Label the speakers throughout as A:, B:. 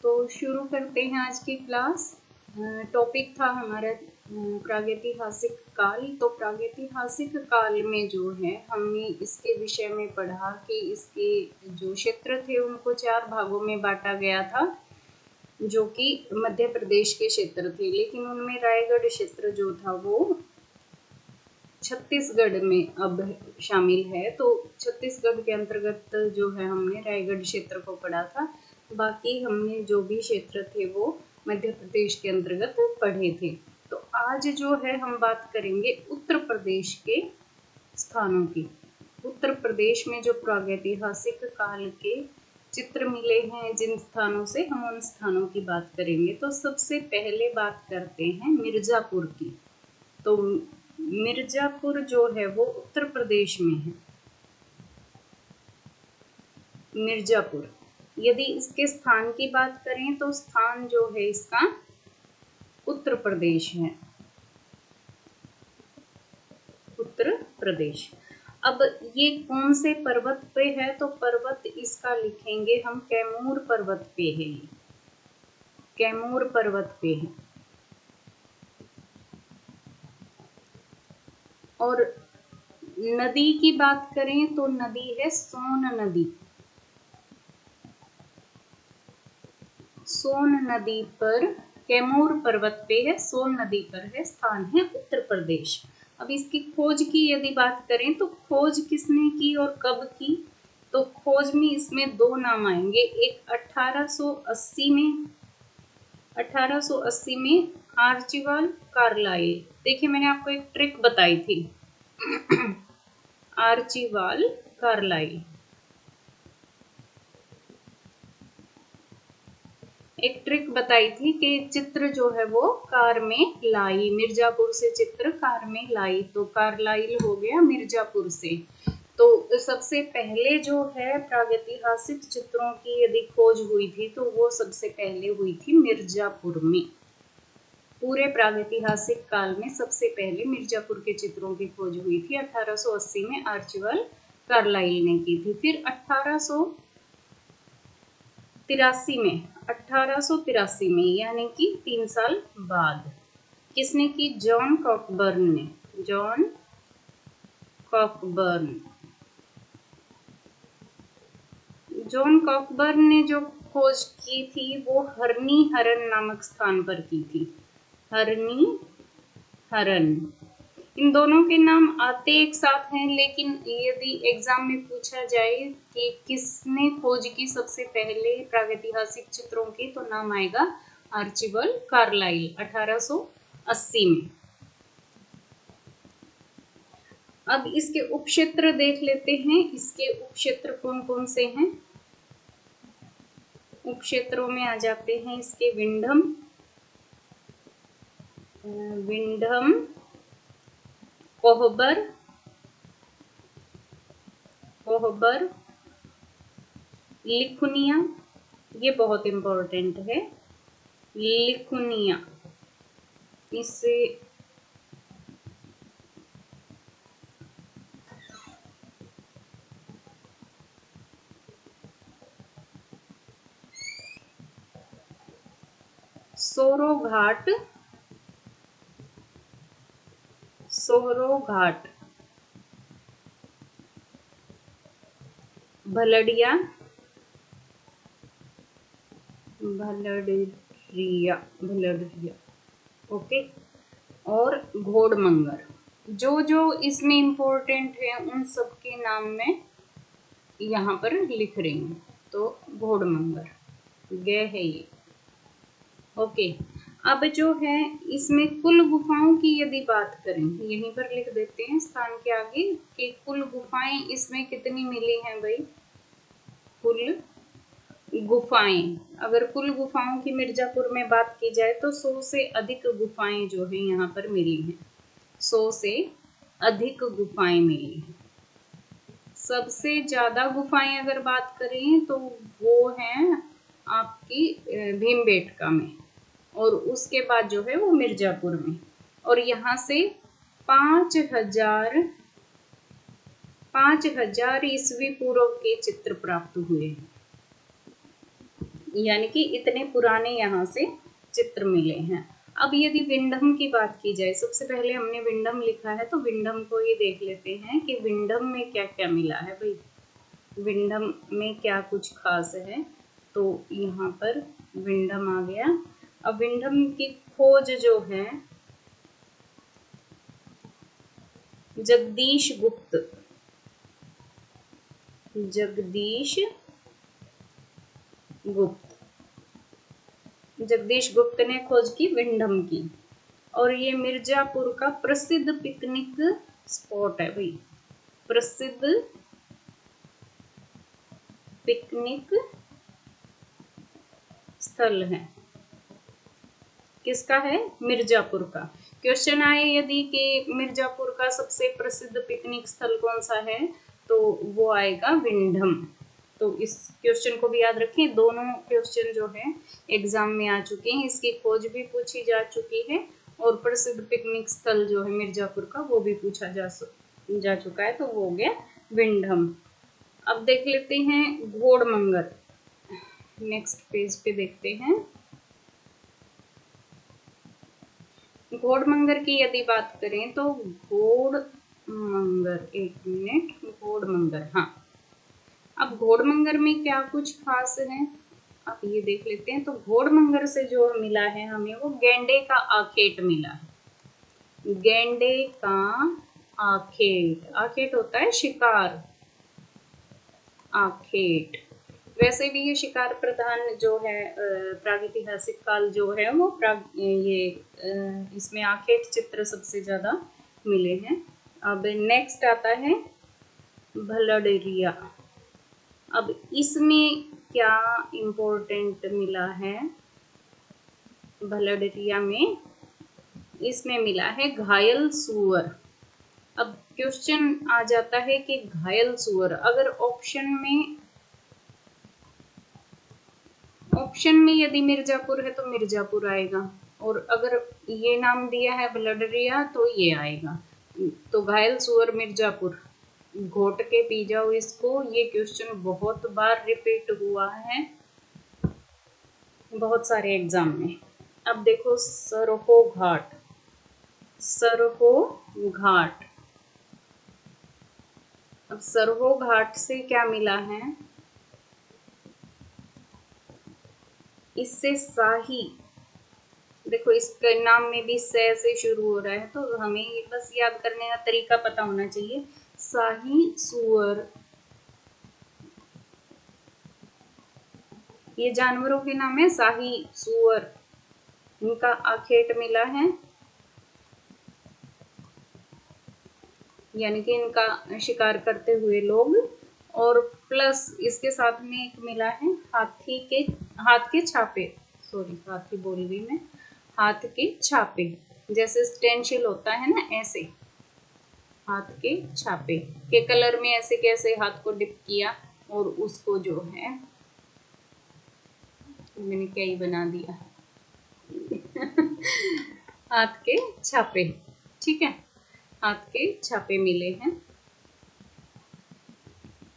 A: तो शुरू करते हैं आज की क्लास। टॉपिक था हमारा प्रागैतिहासिक काल। तो प्रागैतिहासिक काल में जो है हमने इसके विषय में पढ़ा कि इसके जो क्षेत्र थे उनको 4 भागों में बांटा गया था, जो कि मध्य प्रदेश के क्षेत्र थे, लेकिन उनमें रायगढ़ क्षेत्र जो था वो छत्तीसगढ़ में अब शामिल है। तो छत्तीसगढ़ के अंतर्गत जो है हमने रायगढ़ क्षेत्र को पढ़ा था। बाकी हमने जो भी क्षेत्र थे वो मध्य प्रदेश के अंतर्गत पढ़े थे। तो आज जो है हम बात करेंगे उत्तर प्रदेश के स्थानों की। उत्तर प्रदेश में जो प्रागैतिहासिक काल के चित्र मिले हैं जिन स्थानों से, हम उन स्थानों की बात करेंगे। तो सबसे पहले बात करते हैं मिर्जापुर की। तो मिर्जापुर जो है वो उत्तर प्रदेश में है। मिर्जापुर, यदि इसके स्थान की बात करें तो स्थान जो है इसका उत्तर प्रदेश है। उत्तर प्रदेश। अब ये कौन से पर्वत पे है? तो पर्वत इसका लिखेंगे हम कैमूर पर्वत पे है। ये कैमूर पर्वत पे है। और नदी की बात करें तो नदी है सोन नदी। सोन नदी पर कैमूर पर्वत पे है, सोन नदी पर है, स्थान है उत्तर प्रदेश। अब इसकी खोज की यदि बात करें तो खोज किसने की और कब की? तो खोज में इसमें 2 नाम आएंगे। एक 1880 में आर्चिबाल्ड कार्लाइल। देखिए मैंने आपको एक ट्रिक बताई थी आर्चिबाल्ड कार्लाइल। एक ट्रिक बताई थी कि चित्र जो है वो कार में लाई, मिर्जापुर से चित्र कार में लाई। तो कार्लाइल हो गया मिर्जापुर से। तो सबसे पहले जो है प्रागैतिहासिक चित्रों की यदि खोज हुई थी तो वो सबसे पहले हुई थी मिर्जापुर में। पूरे प्रागैतिहासिक काल में सबसे पहले मिर्जापुर के चित्रों की खोज हुई थी। 1880 में आर्चिबाल्ड कार्लाइल ने की थी। फिर 1883 में यानी कि 3 साल बाद किसने की? जॉन कॉकबर्न ने। जॉन कॉकबर्न ने जो खोज की थी वो हरनी हरन नामक स्थान पर की थी। हरनी हरन। इन दोनों के नाम आते एक साथ हैं, लेकिन यदि एग्जाम में पूछा जाए कि किसने खोज की सबसे पहले प्रागैतिहासिक चित्रों की, तो नाम आएगा आर्चिबाल्ड कार्लाइल 1880 में। अब इसके उपक्षेत्र देख लेते हैं। इसके उपक्षेत्र कौन कौन से हैं? उपक्षेत्रों में आ जाते हैं इसके विंडम, कोहबर, लिखुनिया। ये बहुत इंपॉर्टेंट है, लिखुनिया। इससे सोरो घाट, भलड़िया, ओके, और घोड़मंगर। जो इसमें इंपॉर्टेंट है उन सब के नाम में यहाँ पर लिख रही हूँ। तो घोड़मंगर गए है ये, ओके। अब जो है इसमें कुल गुफाओं की यदि बात करें, यहीं पर लिख देते हैं स्थान के आगे कि कुल गुफाएं इसमें कितनी मिली हैं भाई। कुल गुफाएं, अगर कुल गुफाओं की मिर्जापुर में बात की जाए तो 100 से अधिक गुफाएं जो है यहाँ पर मिली हैं। 100 से अधिक गुफाएं मिली हैं। सबसे ज्यादा गुफाएं अगर बात करें तो वो हैं आपकी भीमबेटका में, और उसके बाद जो है वो मिर्जापुर में। और यहाँ से 5000 ईस्वी पूर्व के चित्र प्राप्त हुए हैं। यानी कि इतने पुराने यहाँ से चित्र मिले हैं। अब यदि विंडम की बात की जाए, सबसे पहले हमने विंडम लिखा है तो विंडम को ही देख लेते हैं कि विंडम में क्या क्या मिला है भाई। विंडम में क्या कुछ खास है, तो यहाँ पर विंडम आ गया। अब विंडम की खोज जो है जगदीश गुप्त जगदीश गुप्त ने खोज की विंडम की। और ये मिर्जापुर का प्रसिद्ध पिकनिक स्पॉट है भाई, प्रसिद्ध पिकनिक स्थल है। किसका है? मिर्जापुर का। क्वेश्चन आए यदि कि मिर्जापुर का सबसे प्रसिद्ध पिकनिक स्थल कौन सा है, तो वो आएगा विंडम। तो इस क्वेश्चन को भी याद रखें, दोनों क्वेश्चन जो है एग्जाम में आ चुके हैं, इसकी खोज भी पूछी जा चुकी है और प्रसिद्ध पिकनिक स्थल जो है मिर्जापुर का वो भी पूछा जा चुका है, तो वो हो गया विंडम। अब देख लेते हैं घोड़मंगर, नेक्स्ट पेज पे देखते हैं। घोड़मंगर की यदि बात करें तो घोड़मंगर, एक मिनट, घोड़मंगर, हाँ। अब घोड़मंगर में क्या कुछ खास है, आप ये देख लेते हैं। तो घोड़मंगर से जो मिला है हमें, वो गेंडे का आखेट मिला है। गेंडे का आखेट, आखेट होता है शिकार, आखेट। वैसे भी ये शिकार प्रधान जो है प्रागैतिहासिक काल जो है वो इसमें आखेट चित्र सबसे ज्यादा मिले हैं। अब नेक्स्ट आता है भलडरिया। अब इसमें क्या इम्पोर्टेंट मिला है भलडरिया में? इसमें मिला है घायल सुअर। अब क्वेश्चन आ जाता है कि घायल सुअर, अगर ऑप्शन में यदि मिर्जापुर है तो मिर्जापुर आएगा, और अगर ये नाम दिया है भलडरिया तो ये आएगा। तो घायल सुअर मिर्जापुर, घोट के पी जाओ इसको, ये क्वेश्चन बहुत बार रिपीट हुआ है बहुत सारे एग्जाम में। अब देखो सरहो घाट, सरहो घाट। अब सरहो घाट से क्या मिला है? इससे शाही, देखो इसके नाम में भी से शुरू हो रहा है, तो हमें बस याद करने का तरीका पता होना चाहिए। शाही सुअर, ये जानवरों के नाम है शाही सुअर, इनका आखेट मिला है, यानी कि इनका शिकार करते हुए लोग। और प्लस इसके साथ में एक मिला है हाथ के छापे, सॉरी हाथी बोल गई मैं, हाथ के छापे, जैसे स्टेंशिल होता है ना, ऐसे हाथ के छापे के कलर में ऐसे कैसे हाथ को डिप किया और उसको जो है मैंने क्या ही बना दिया हाथ के छापे, ठीक है, हाथ के छापे मिले हैं।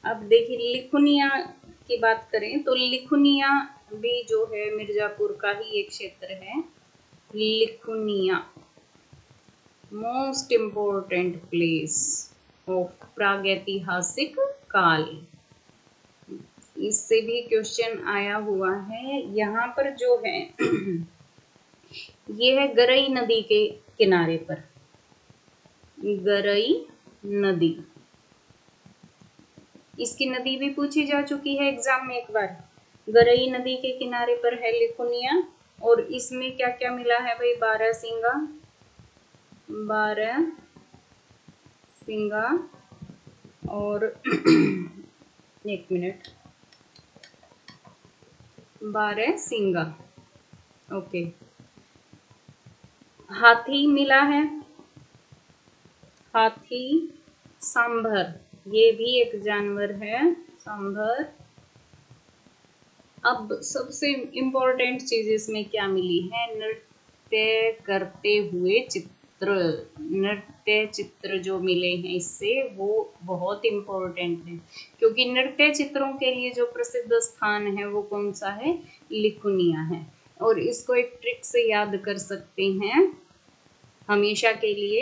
A: अब देखिए लिखुनिया की बात करें तो लिखुनिया भी जो है मिर्जापुर का ही एक क्षेत्र है। Likhuniya most important place of प्रागैतिहासिक काल, इससे भी क्वेश्चन आया हुआ है। यहाँ पर जो है ये है गरई नदी के किनारे पर, गरई नदी, इसकी नदी भी पूछी जा चुकी है एग्जाम में एक बार। गरई नदी के किनारे पर है लिखुनिया, और इसमें क्या क्या मिला है भाई? बारहसिंगा, बारहसिंगा और एक मिनट, बारहसिंगा, ओके। हाथी मिला है, हाथी, सांभर, ये भी एक जानवर है, सांभर। अब सबसे इम्पोर्टेंट चीज इसमें क्या मिली है? नृत्य करते हुए चित्र, नृत्य चित्र जो मिले हैं इससे वो बहुत इम्पोर्टेंट है, क्योंकि नृत्य चित्रों के लिए जो प्रसिद्ध स्थान है वो कौन सा है, लिखुनिया है। और इसको एक ट्रिक से याद कर सकते हैं हमेशा के लिए,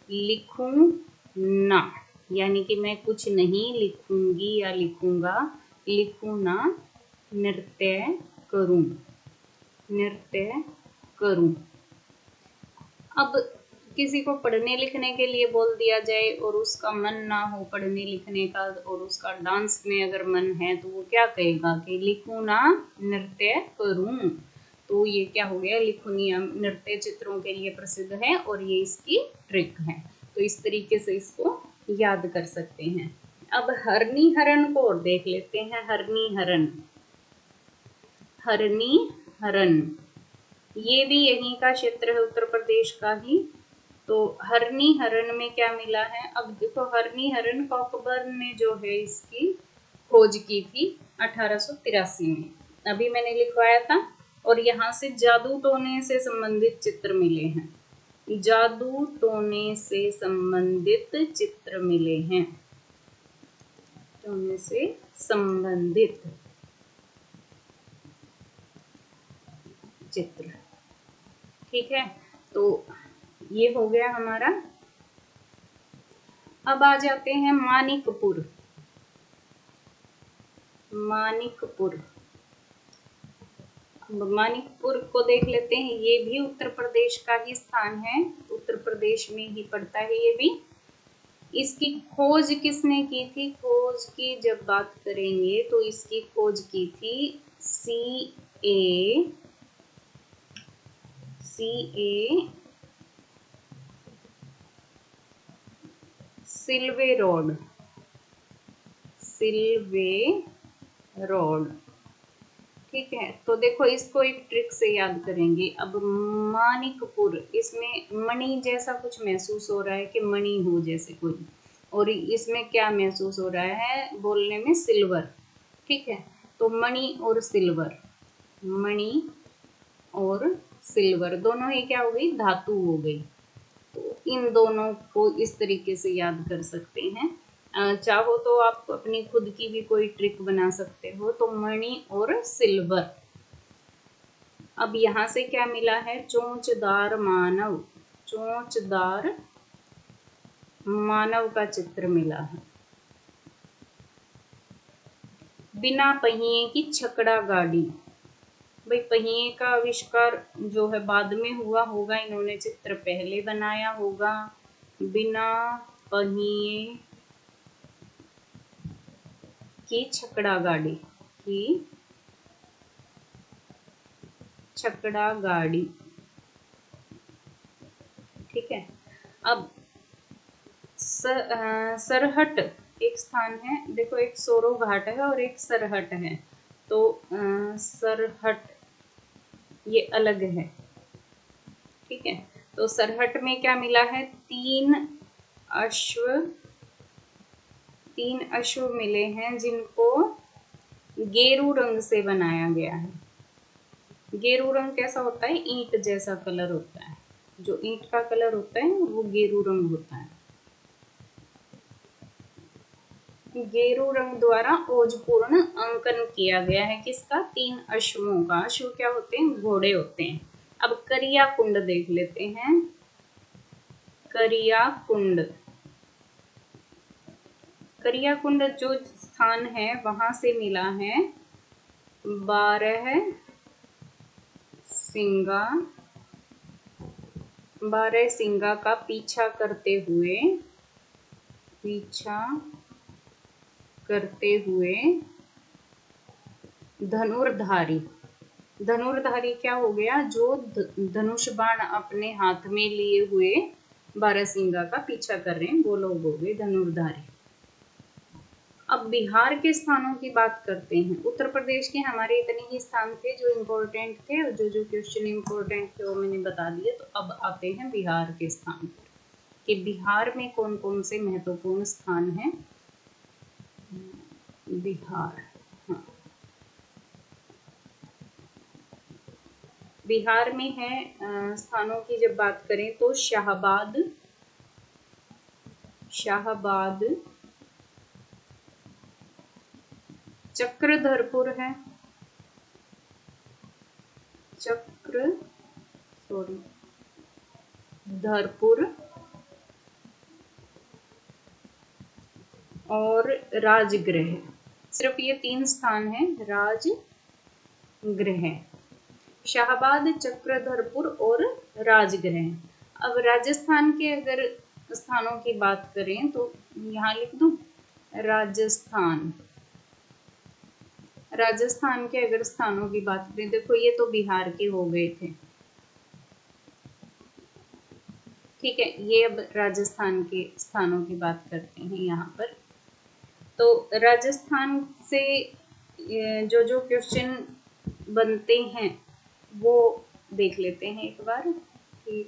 A: लिखूं ना, यानी कि मैं कुछ नहीं लिखूंगी या लिखूंगा, लिखूं ना, नृत्य करूं, नृत्य करूं। अब किसी को पढ़ने लिखने के लिए बोल दिया जाए और उसका मन ना हो पढ़ने लिखने का और उसका डांस में अगर मन है तो वो क्या कहेगा कि लिखूं ना, नृत्य करूं। तो ये क्या हो गया, लिखुनिया नृत्य चित्रों के लिए प्रसिद्ध है और ये इसकी ट्रिक है। तो इस तरीके से इसको याद कर सकते हैं। अब हरनी हरन को और देख लेते हैं। हरनी हरन, हरनी हरन ये भी यहीं का क्षेत्र है, उत्तर प्रदेश का ही। तो हरनी हरन में क्या मिला है, अब देखो हरनी हरन कॉकबर्न ने जो है इसकी खोज की थी 1883 में, अभी मैंने लिखवाया था। और यहाँ से जादू टोने से संबंधित चित्र मिले हैं, जादू टोने से संबंधित चित्र मिले हैं, टोने से संबंधित चित्र। ठीक है, तो ये हो गया हमारा। अब आ जाते हैं मानिकपुर। मानिकपुर, मानिकपुर को देख लेते हैं। ये भी उत्तर प्रदेश का ही स्थान है, उत्तर प्रदेश में ही पड़ता है ये भी। इसकी खोज किसने की थी, खोज की जब बात करेंगे तो इसकी खोज की थी C.A. सिल्वेरोड, सिल्वेरोड। ठीक है, तो देखो इसको एक ट्रिक से याद करेंगे। अब मानिकपुर, इसमें मणि जैसा कुछ महसूस हो रहा है कि मणि हो जैसे कोई, और इसमें क्या महसूस हो रहा है, बोलने में सिल्वर। ठीक है, तो मणि और सिल्वर, मणि और सिल्वर दोनों ही क्या हो गई, धातु हो गई। तो इन दोनों को इस तरीके से याद कर सकते हैं। चाहो तो आप अपनी खुद की भी कोई ट्रिक बना सकते हो। तो मणि और सिल्वर। अब यहाँ से क्या मिला है, चोंचदार मानव, चोंचदार मानव का चित्र मिला है। बिना पहिए की छकड़ा गाड़ी, भाई पहिए का आविष्कार जो है बाद में हुआ होगा, इन्होंने चित्र पहले बनाया होगा। बिना पहिए की छकड़ा गाड़ी, की छकड़ा गाड़ी। ठीक है, अब सरहट एक स्थान है, देखो एक सोरो घाट है और एक सरहट है। तो सरहट ये अलग है। ठीक है, तो सरहट में क्या मिला है, तीन अश्व मिले हैं जिनको गेरू रंग से बनाया गया है। गेरू रंग कैसा होता है, ईंट जैसा कलर होता है, जो ईंट का कलर होता है वो गेरू रंग होता है। गेरू रंग द्वारा ओजपूर्ण अंकन किया गया है किसका, तीन अश्वों का। अश्व क्या होते हैं, घोड़े होते हैं। अब करिया कुंड देख लेते हैं। करिया कुंड, करिया कुंड जो स्थान है वहां से मिला है 12 सिंगा, 12 सिंगा का पीछा करते हुए धनुर्धारी। धनुर्धारी क्या हो गया, जो धनुष बाण अपने हाथ में लिए हुए 12 सिंगा का पीछा कर रहे हैं, वो लोग हो गए धनुर्धारी। अब बिहार के स्थानों की बात करते हैं। उत्तर प्रदेश के हमारे इतने ही स्थान थे जो इम्पोर्टेंट थे, और जो क्वेश्चन इम्पोर्टेंट थे वो मैंने बता दिए। तो अब आते हैं बिहार के स्थान पर, कि बिहार में कौन कौन से महत्वपूर्ण स्थान हैं। बिहार, हाँ, बिहार में है स्थानों की जब बात करें तो शाहाबाद, चक्रधरपुर है, धरपुर और राजगृह। सिर्फ ये 3 स्थान हैं राजगृह, शाहाबाद, चक्रधरपुर और राजगृह। अब राजस्थान के अगर स्थानों की बात करें तो यहाँ लिख दूं राजस्थान। राजस्थान के अगर स्थानों की बात करें, देखो ये तो बिहार के हो गए थे, ठीक है। ये अब राजस्थान के स्थानों की बात करते हैं यहाँ पर। तो राजस्थान से जो जो क्वेश्चन बनते हैं वो देख लेते हैं एक बार कि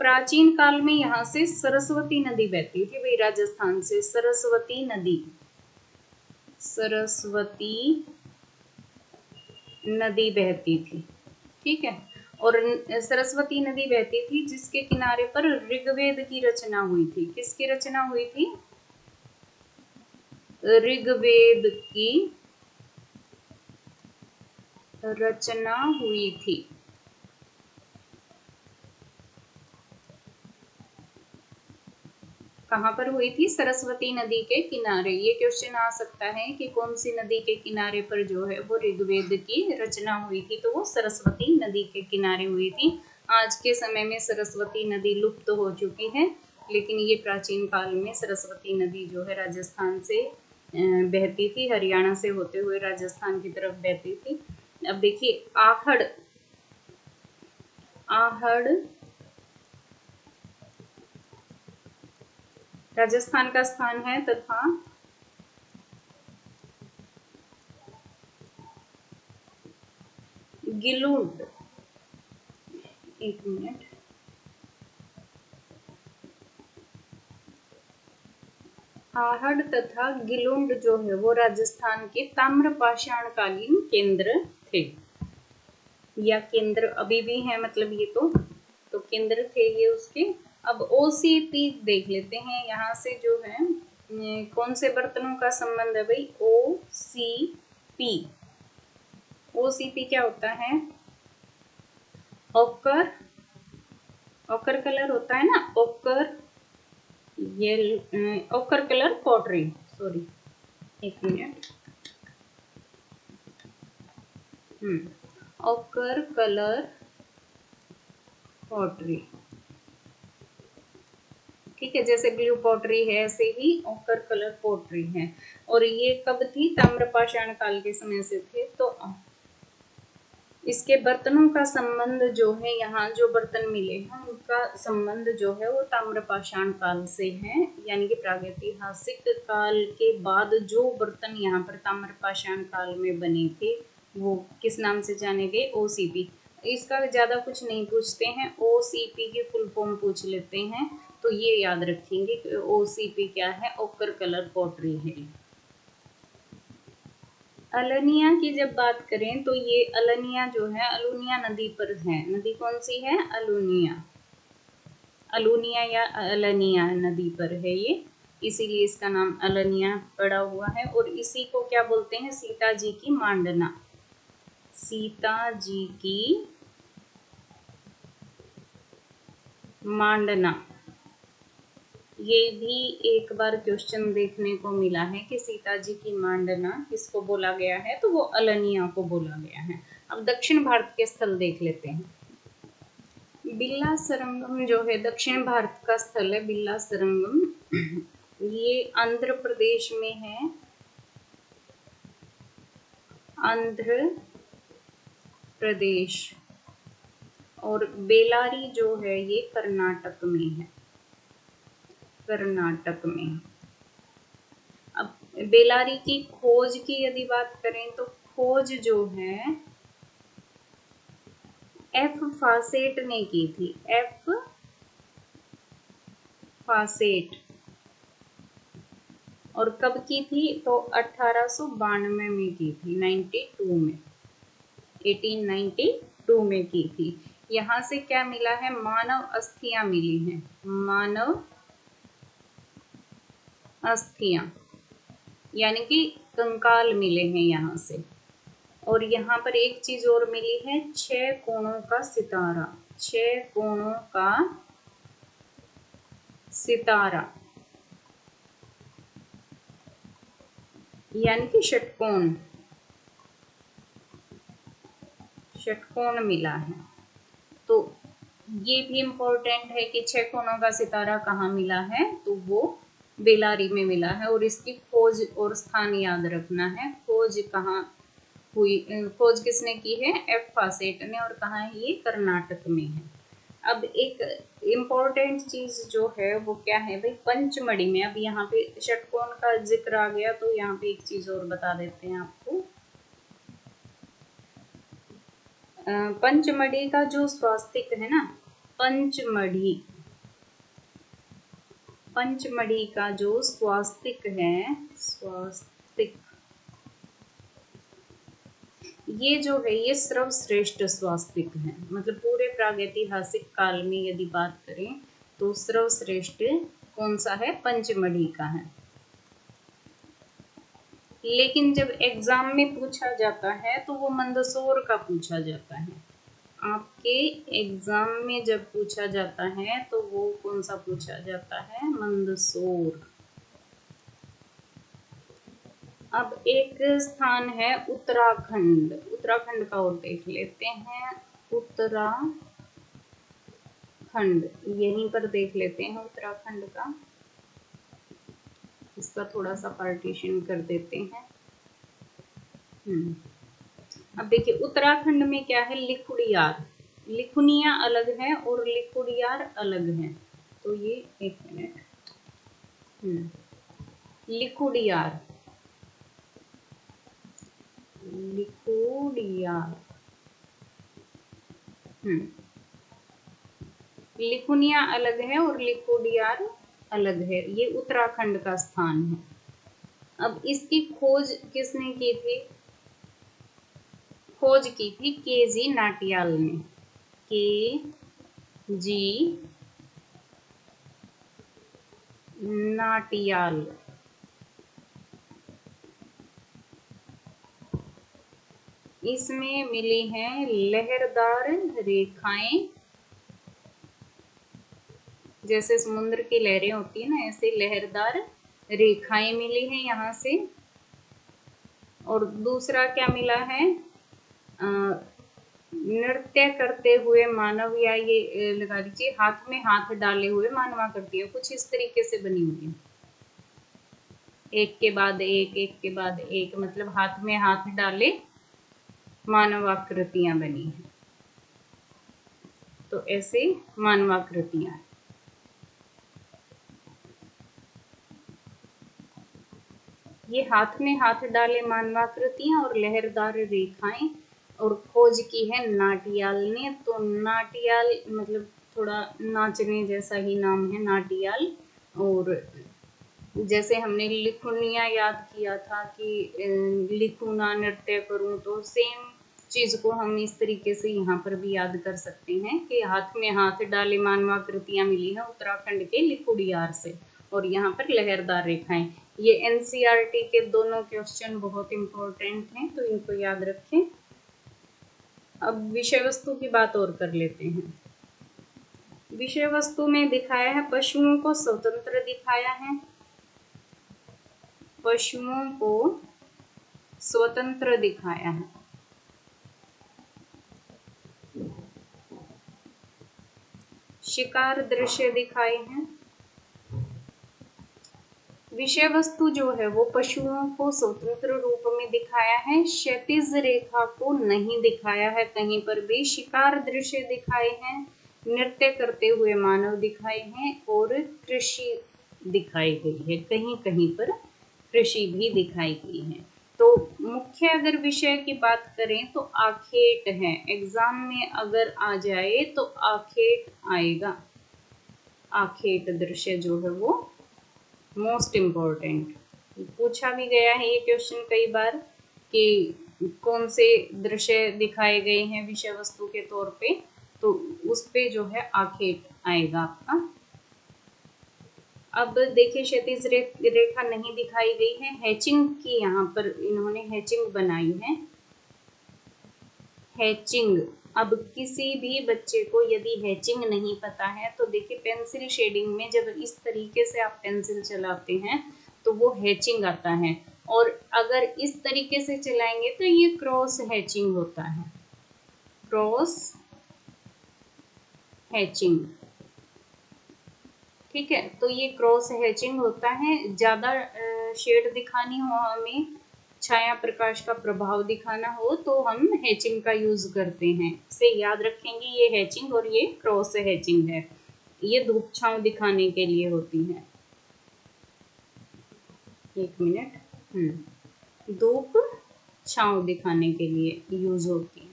A: प्राचीन काल में यहाँ से सरस्वती नदी बहती थी भाई, राजस्थान से सरस्वती नदी बहती थी, ठीक है। और सरस्वती नदी बहती थी जिसके किनारे पर ऋग्वेद की रचना हुई थी। किसकी रचना हुई थी? ऋग्वेद की रचना हुई थी। कहाँ पर हुई थी? सरस्वती नदी के किनारे। ये क्वेश्चन आ सकता है कि कौन सी नदी के किनारे पर जो है वो ऋग्वेद की रचना हुई थी, तो वो सरस्वती नदी के किनारे हुई थी। आज के समय में सरस्वती नदी लुप्त हो चुकी है, लेकिन ये प्राचीन काल में सरस्वती नदी जो है राजस्थान से बहती थी, हरियाणा से होते हुए राजस्थान की तरफ बहती थी। अब देखिए आहड़ राजस्थान का स्थान है तथा गिलुंड, एक मिनट, आहड़ तथा गिलुंड जो है वो राजस्थान के ताम्रपाषाणकालीन केंद्र थे, या केंद्र अभी भी है, मतलब ये तो केंद्र थे ये उसके। अब ओसीपी देख लेते हैं यहाँ से जो है कौन से बर्तनों का संबंध है भाई? ओसीपी क्या होता है? ओकर कलर होता है ना, ओकर कलर पॉटरी, सॉरी एक मिनट, ओकर कलर पॉटरी, ठीक है। जैसे ब्लू पॉटरी है ऐसे ही ओकर कलर पॉटरी है। और ये कब थी? ताम्रपाषाण काल के समय से थे। तो इसके बर्तनों का संबंध जो है, यहाँ जो बर्तन मिले हैं उनका संबंध जो है वो ताम्रपाषाण काल से है, यानी कि प्रागैतिहासिक काल के बाद जो बर्तन यहाँ पर ताम्रपाषाण काल में बने थे वो किस नाम से जाने गए? ओसीपी। इसका ज़्यादा कुछ नहीं पूछते हैं, ओसीपी की फुल फॉर्म पूछ लेते हैं, तो ये याद रखेंगे कि ओसीपी क्या है? ओकर कलर पॉटरी है। अलनिया की जब बात करें तो ये अलनिया जो है अलुनिया नदी पर है। नदी कौन सी है? अलुनिया या अलनिया नदी पर है ये, इसीलिए इसका नाम अलनिया पड़ा हुआ है। और इसी को क्या बोलते हैं? सीता जी की मांडना। सीता जी की मांडना, ये भी एक बार क्वेश्चन देखने को मिला है कि सीता जी की मांडना किसको बोला गया है? तो वो अलनिया को बोला गया है। अब दक्षिण भारत के स्थल देख लेते हैं। बिल्ला सरंगम जो है दक्षिण भारत का स्थल है, बिल्ला सरंगम। ये आंध्र प्रदेश में है, आंध्र प्रदेश। और बेलारी जो है ये कर्नाटक में है, कर्नाटक में। अब बेलारी की खोज की यदि बात करें तो खोज जो है एफ फासेट ने की थी, एफ फासेट। और कब की थी? तो 1892 में की थी, 92 में, 1892 2 में की थी। यहाँ से क्या मिला है, मानव अस्थियां मिली हैं, मानव अस्थियां, यानी कि कंकाल मिले हैं यहाँ से। और यहाँ पर एक चीज और मिली है, 6 कोणों का सितारा, 6 कोणों का सितारा, यानी कि षटकोण, षटकोण मिला है। तो ये भी इम्पोर्टेंट है कि 6 कोणों का सितारा कहाँ मिला है, तो वो बेलारी में मिला है। और इसकी खोज और स्थान याद रखना है, खोज कहाँ हुई, खोज किसने की है, एफ फासेट ने, और कहाँ है ये, कर्नाटक में है। अब एक इम्पोर्टेंट चीज जो है वो क्या है भाई, पंचमढ़ी में, अब यहाँ पे षटकोण का जिक्र आ गया तो यहाँ पे एक चीज और बता देते हैं आपको। पंचमढ़ी का जो स्वास्तिक है ना, पंचमढ़ी, पंचमढ़ी का जो स्वास्तिक है, स्वास्तिक, ये जो है ये सर्वश्रेष्ठ स्वास्तिक है। मतलब पूरे प्रागैतिहासिक काल में यदि बात करें तो सर्वश्रेष्ठ कौन सा है, पंचमढ़ी का है। लेकिन जब एग्जाम में पूछा जाता है तो वो मंदसौर का पूछा जाता है। आपके एग्जाम में जब पूछा जाता है तो वो कौन सा पूछा जाता है, मंदसौर। अब एक स्थान है उत्तराखंड, उत्तराखंड का और देख लेते हैं, उत्तराखंड, यहीं पर देख लेते हैं उत्तराखंड का, इसका थोड़ा सा पार्टीशन कर देते हैं। अब देखिए उत्तराखंड में क्या है, लिखुड़ियार, लिखुनिया अलग है और लिखुड़ियार अलग है। तो ये एक मिनट, लिखुड़ियार, लिखुड़ियार, लिखुनिया अलग है और लिखुड़ियार अलग है, ये उत्तराखंड का स्थान है। अब इसकी खोज किसने की थी, खोज की थी के जी नाटियाल ने, के जी नाटियाल। इसमें मिली हैं लहरदार रेखाएं, जैसे समुद्र की लहरें होती है ना, ऐसे लहरदार रेखाएं मिली हैं यहाँ से। और दूसरा क्या मिला है, नृत्य करते हुए मानव, या ये लगा लीजिए हाथ में हाथ डाले हुए मानवाकृतियां, कुछ इस तरीके से बनी हुई है, एक के बाद एक, एक के बाद एक, मतलब हाथ में हाथ डाले मानवाकृतियां बनी है। तो ऐसे मानवाकृतियां, ये हाथ में हाथ डाले मानवाकृतियां और लहरदार रेखाएं, और खोज की है नाटियाल ने। तो नाटियाल मतलब थोड़ा नाचने जैसा ही नाम है, नाटियाल। और जैसे हमने लिखुनिया याद किया था कि लिखूना नृत्य करूं, तो सेम चीज को हम इस तरीके से यहाँ पर भी याद कर सकते हैं कि हाथ में हाथ डाले मानवाकृतियां मिली है उत्तराखंड के लिखुड़ियार से, और यहाँ पर लहरदार रेखाएं। ये एनसीईआरटी के दोनों क्वेश्चन बहुत इंपॉर्टेंट हैं, तो इनको याद रखें। अब विषय वस्तु की बात और कर लेते हैं। विषय वस्तु में दिखाया है, पशुओं को स्वतंत्र दिखाया है, पशुओं को स्वतंत्र दिखाया है। शिकार दृश्य दिखाए हैं। विषय वस्तु जो है वो पशुओं को स्वतंत्र रूप में दिखाया है, क्षैतिज रेखा को नहीं दिखाया है कहीं पर भी। शिकार दृश्य दिखाए हैं, नृत्य करते हुए मानव दिखाए हैं, और कृषि दिखाई गई है, कहीं कहीं पर कृषि भी दिखाई गई है। तो मुख्य अगर विषय की बात करें तो आखेट है, एग्जाम में अगर आ जाए तो आखेट आएगा, आखेट दृश्य जो है वो मोस्ट इम्पॉर्टेंट। पूछा भी गया है ये क्वेश्चन कई बार कि कौन से दृश्य दिखाए गए हैं विषय वस्तु के तौर पे, तो उस पे जो है आखेट आएगा आपका। अब देखिए क्षैतिज रेखा नहीं दिखाई गई है, हैचिंग की यहाँ पर इन्होंने हैचिंग बनाई है, हैचिंग। अब किसी भी बच्चे को यदि हैचिंग नहीं पता है तो देखिए पेंसिल शेडिंग में जब इस तरीके से आप पेंसिल चलाते हैं तो वो हैचिंग आता है, और अगर इस तरीके से चलाएंगे तो ये क्रॉस हैचिंग होता है, क्रॉस हैचिंग। ठीक है, तो ये क्रॉस हैचिंग होता है। ज़्यादा शेड दिखानी हो हमें, छाया प्रकाश का प्रभाव दिखाना हो तो हम हैचिंग का यूज करते हैं। इसे याद रखेंगे, ये हैचिंग और ये क्रॉस हैचिंग है। ये धूप छांव दिखाने के लिए होती है। एक मिनट, धूप छांव दिखाने के लिए यूज होती है।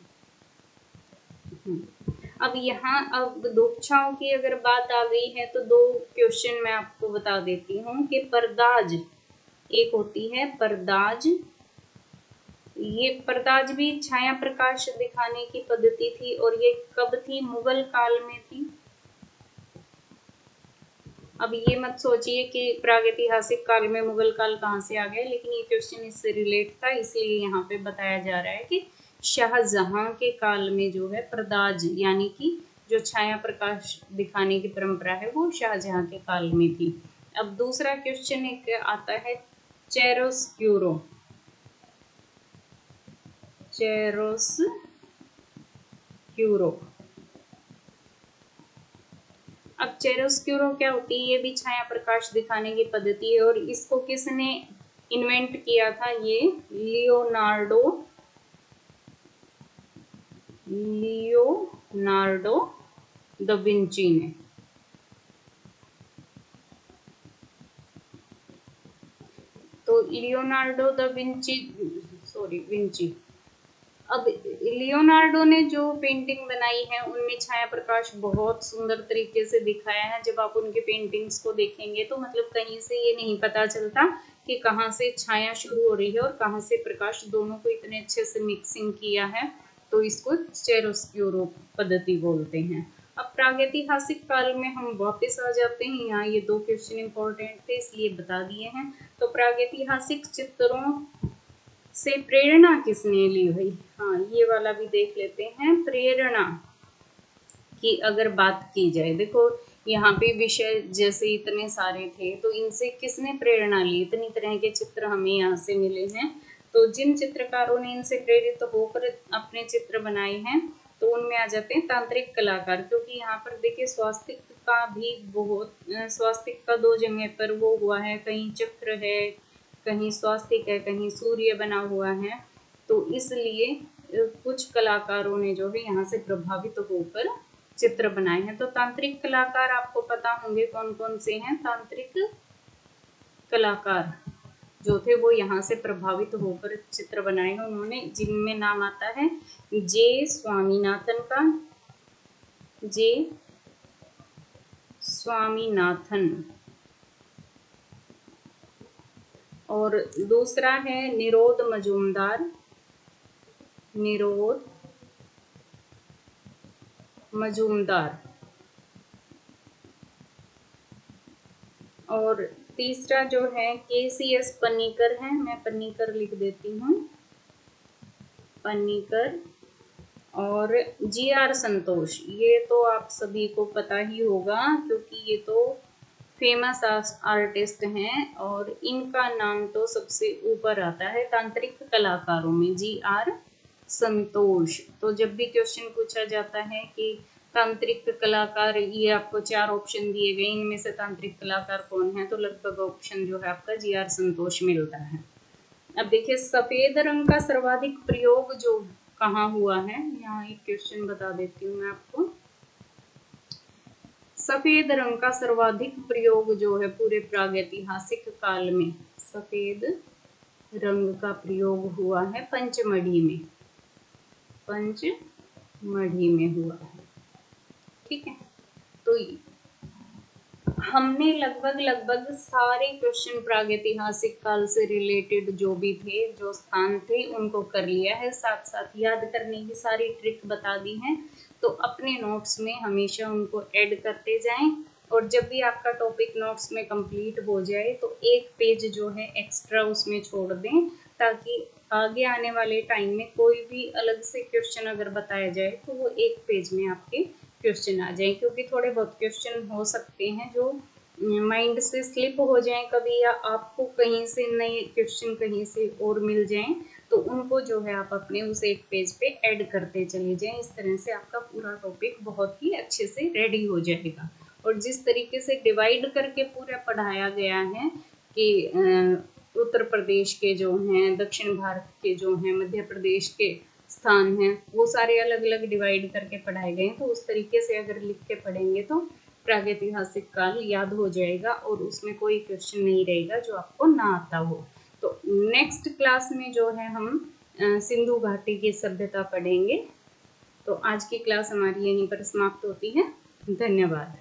A: अब यहाँ अब धूप छांव की अगर बात आ गई है तो दो क्वेश्चन मैं आपको बता देती हूँ कि परदाज, एक होती है परदाज, ये परदाज भी छाया प्रकाश दिखाने की पद्धति थी, और ये कब थी? मुगल काल में थी। अब ये मत सोचिए कि प्रागैतिहासिक काल में मुगल काल कहाँ से आ गया, लेकिन ये क्वेश्चन इससे रिलेट था, इसलिए यहाँ पे बताया जा रहा है कि शाहजहां के काल में जो है परदाज यानी कि जो छाया प्रकाश दिखाने की परंपरा है वो शाहजहां के काल में थी। अब दूसरा क्वेश्चन एक आता है चेरोस्क्यूरो, चेरोस्क्यूरो। अब चेरोस्क्यूरो क्या होती है? ये भी छाया प्रकाश दिखाने की पद्धति है, और इसको किसने इन्वेंट किया था? ये लियोनार्डो दा विंची ने। तो लियोनार्डो दा विंची। अब लियोनार्डो ने जो पेंटिंग बनाई है उनमें छाया प्रकाश बहुत सुंदर तरीके से दिखाया है। जब आप उनके पेंटिंग्स को देखेंगे तो मतलब कहीं से ये नहीं पता चलता कि कहाँ से छाया शुरू हो रही है और कहाँ से प्रकाश, दोनों को इतने अच्छे से मिक्सिंग किया है, तो इसको चेरोस्क्यूरो पद्धति बोलते हैं। अब प्रागैतिहासिक काल में हम वापस आ जाते हैं, यहाँ ये दो क्वेश्चन इंपॉर्टेंट थे इसलिए बता दिए हैं। तो प्रागैतिहासिक चित्रों से प्रेरणा किसने ली भाई? हाँ, ये वाला भी देख लेते हैं। प्रेरणा की अगर बात की जाए, देखो यहाँ पे विषय जैसे इतने सारे थे तो इनसे किसने प्रेरणा ली? इतनी तरह के चित्र हमें यहाँ से मिले हैं, तो जिन चित्रकारों ने इनसे प्रेरित होकर अपने चित्र बनाए हैं तो उनमें आ जाते हैं तांत्रिक कलाकार। क्योंकि यहाँ पर देखिए स्वास्तिक का भी बहुत, स्वास्तिक का दो जगह पर वो हुआ है, कहीं चक्र है, कहीं स्वास्तिक है, कहीं सूर्य बना हुआ है, तो इसलिए कुछ कलाकारों ने जो है यहाँ से प्रभावित होकर चित्र बनाए हैं। तो तांत्रिक कलाकार आपको पता होंगे कौन कौन से हैं। तांत्रिक कलाकार जो थे वो यहाँ से प्रभावित होकर चित्र बनाए हैं उन्होंने, जिनमें नाम आता है जे स्वामीनाथन का, जे स्वामीनाथन, और दूसरा है निरोध मजूमदार, निरोध मजूमदार, और तीसरा जो है KCS पन्नीकर है, मैं पन्नीकर लिख देती हूँ, पन्नीकर, और GR संतोष। ये तो आप सभी को पता ही होगा क्योंकि ये तो फेमस आर्टिस्ट हैं, और इनका नाम तो सबसे ऊपर आता है तांत्रिक कलाकारों में, GR संतोष। तो जब भी क्वेश्चन पूछा जाता है कि तांत्रिक कलाकार, ये आपको 4 ऑप्शन दिए गए, इनमें से तांत्रिक कलाकार कौन है, तो लगभग ऑप्शन जो है आपका GR संतोष मिलता है। अब देखिए सफेद रंग का सर्वाधिक प्रयोग जो कहाँ हुआ है, यहाँ एक क्वेश्चन बता देती हूँ मैं आपको। सफेद रंग का सर्वाधिक प्रयोग जो है पूरे प्रागैतिहासिक काल में, सफेद रंग का प्रयोग हुआ है पंचमढ़ी में, पंचमढ़ी में हुआ है। ठीक है, तो हमने लगभग सारे क्वेश्चन प्रागैतिहासिक काल से रिलेटेड जो भी थे, जो स्थान थे, उनको कर लिया है। साथ साथ याद करने की सारी ट्रिक बता दी हैं। तो अपने नोट्स में हमेशा उनको ऐड करते जाएं, और जब भी आपका टॉपिक नोट्स में कंप्लीट हो जाए तो एक पेज जो है एक्स्ट्रा उसमें छोड़ दें, ताकि आगे आने वाले टाइम में कोई भी अलग से क्वेश्चन अगर बताया जाए तो वो एक पेज में आपके क्वेश्चन आ जाए। क्योंकि थोड़े बहुत क्वेश्चन हो सकते हैं जो माइंड से स्लिप हो जाएं कभी, या आपको कहीं से नए क्वेश्चन कहीं से और मिल जाएं, तो उनको जो है आप अपने उस एक पेज पे ऐड करते चले जाएं। इस तरह से आपका पूरा टॉपिक बहुत ही अच्छे से रेडी हो जाएगा। और जिस तरीके से डिवाइड करके पूरा पढ़ाया गया है कि उत्तर प्रदेश के जो हैं, दक्षिण भारत के जो हैं, मध्य प्रदेश के स्थान हैं, वो सारे अलग अलग डिवाइड करके पढ़ाए गए हैं। तो उस तरीके से अगर लिख के पढ़ेंगे तो प्रागैतिहासिक काल याद हो जाएगा और उसमें कोई क्वेश्चन नहीं रहेगा जो आपको ना आता हो। तो नेक्स्ट क्लास में जो है हम सिंधु घाटी की सभ्यता पढ़ेंगे। तो आज की क्लास हमारी यहीं पर समाप्त होती है। धन्यवाद।